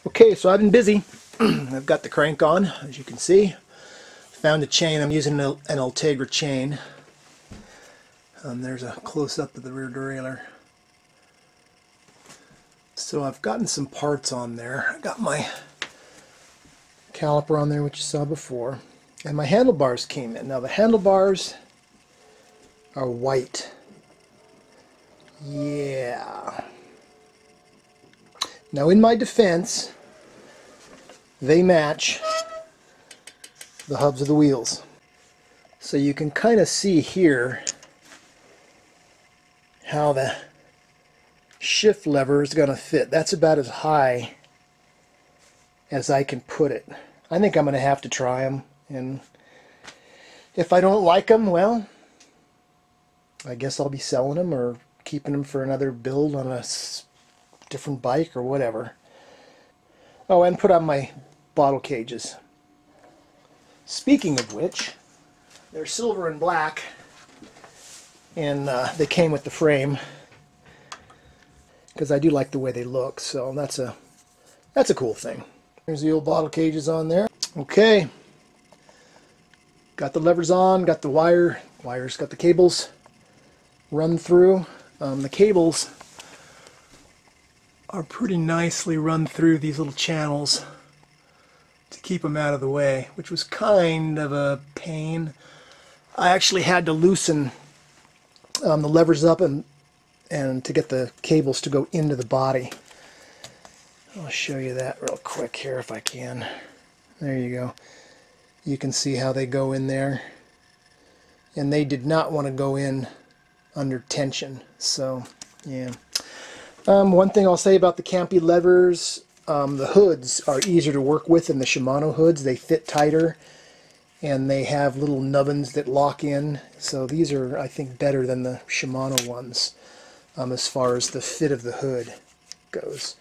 Okay, so I've been busy. I've got the crank on, as you can see. Found a chain. I'm using an Ultegra chain. There's a close-up of the rear derailleur. So I've gotten some parts on there. I got my caliper on there, which you saw before. And my handlebars came in. Now the handlebars are white. Yeah. Now in my defense, they match the hubs of the wheels. So you can kind of see here how the shift lever is going to fit. That's about as high as I can put it. I think I'm going to have to try them, and if I don't like them, well, I guess I'll be selling them or keeping them for another build on a different bike or whatever. Oh, and put on my bottle cages. Speaking of which, they're silver and black, and they came with the frame because I do like the way they look, so that's a cool thing. There's the old bottle cages on there. Okay, got the levers on, got the wires, got the cables run through. The cables are pretty nicely run through these little channels to keep them out of the way, which was kind of a pain. I actually had to loosen the levers up and to get the cables to go into the body. I'll show you that real quick here if I can. There you go. You can see how they go in there, and they did not want to go in under tension, so yeah. One thing I'll say about the Campy levers, the hoods are easier to work with than the Shimano hoods. They fit tighter, and they have little nubbins that lock in, so these are, I think, better than the Shimano ones as far as the fit of the hood goes.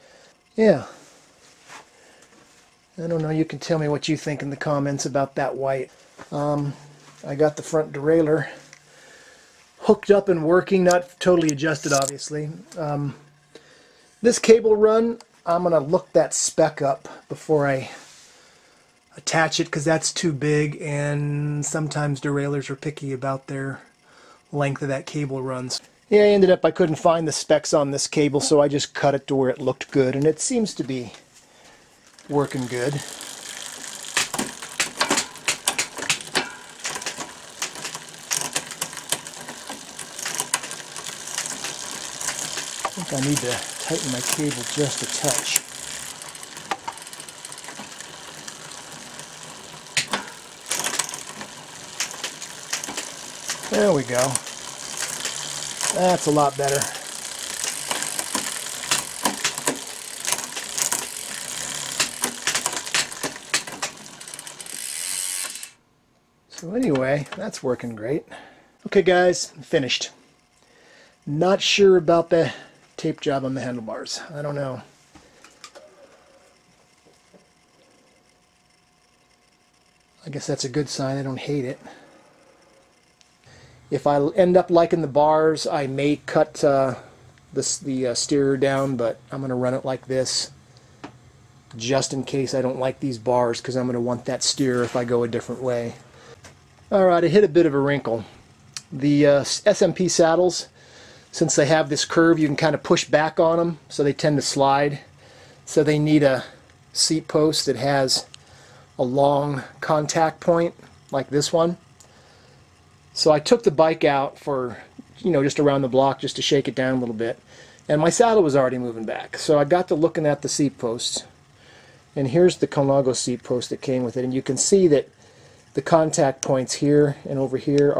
Yeah. I don't know, you can tell me what you think in the comments about that white. I got the front derailleur hooked up and working, not totally adjusted obviously. This cable run, I'm going to look that spec up before I attach it, because that's too big, and sometimes derailleurs are picky about their length of that cable runs. Yeah, I couldn't find the specs on this cable, so I just cut it to where it looked good, and it seems to be working good. I think I need to tighten my cable just a touch. There we go. That's a lot better. So anyway, that's working great. Okay guys, finished. Not sure about the tape job on the handlebars. I don't know. I guess that's a good sign. I don't hate it. If I end up liking the bars, I may cut the steerer down, but I'm going to run it like this just in case I don't like these bars, because I'm going to want that steerer if I go a different way. Alright, I hit a bit of a wrinkle. The SMP saddles, since they have this curve, you can kind of push back on them, so they tend to slide. So they need a seat post that has a long contact point, like this one. So I took the bike out for, just around the block, just to shake it down a little bit. And my saddle was already moving back. So I got to looking at the seat posts. And here's the Colnago seat post that came with it. And you can see that the contact points here and over here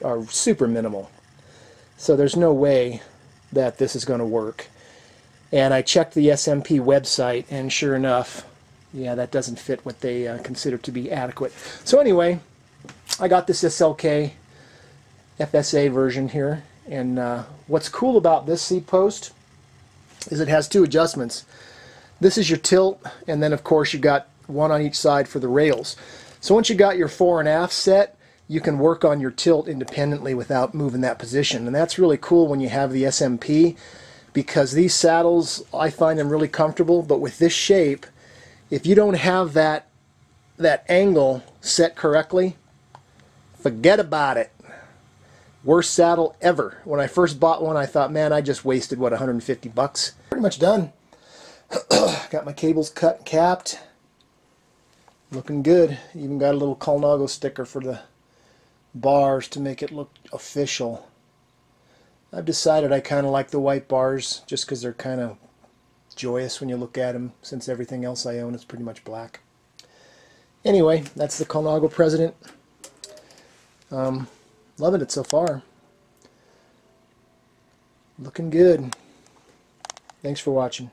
are super minimal. So there's no way that this is going to work. And I checked the SMP website, and sure enough, yeah, that doesn't fit what they consider to be adequate. So anyway, I got this SLK FSA version here, and what's cool about this seat post is it has two adjustments. This is your tilt, and then of course you got one on each side for the rails. So once you got your fore and aft set, you can work on your tilt independently without moving that position, and that's really cool when you have the SMP, because these saddles, I find them really comfortable, but with this shape If you don't have that angle set correctly, forget about it. Worst saddle ever. When I first bought one, I thought, man, I just wasted, what, 150 bucks? Pretty much done. Got my cables cut and capped. Looking good. Even got a little Colnago sticker for the bars to make it look official. I've decided I kind of like the white bars just because they're kind of joyous when you look at them, since everything else I own is pretty much black. Anyway, that's the Colnago President. Loving it so far. Looking good. Thanks for watching.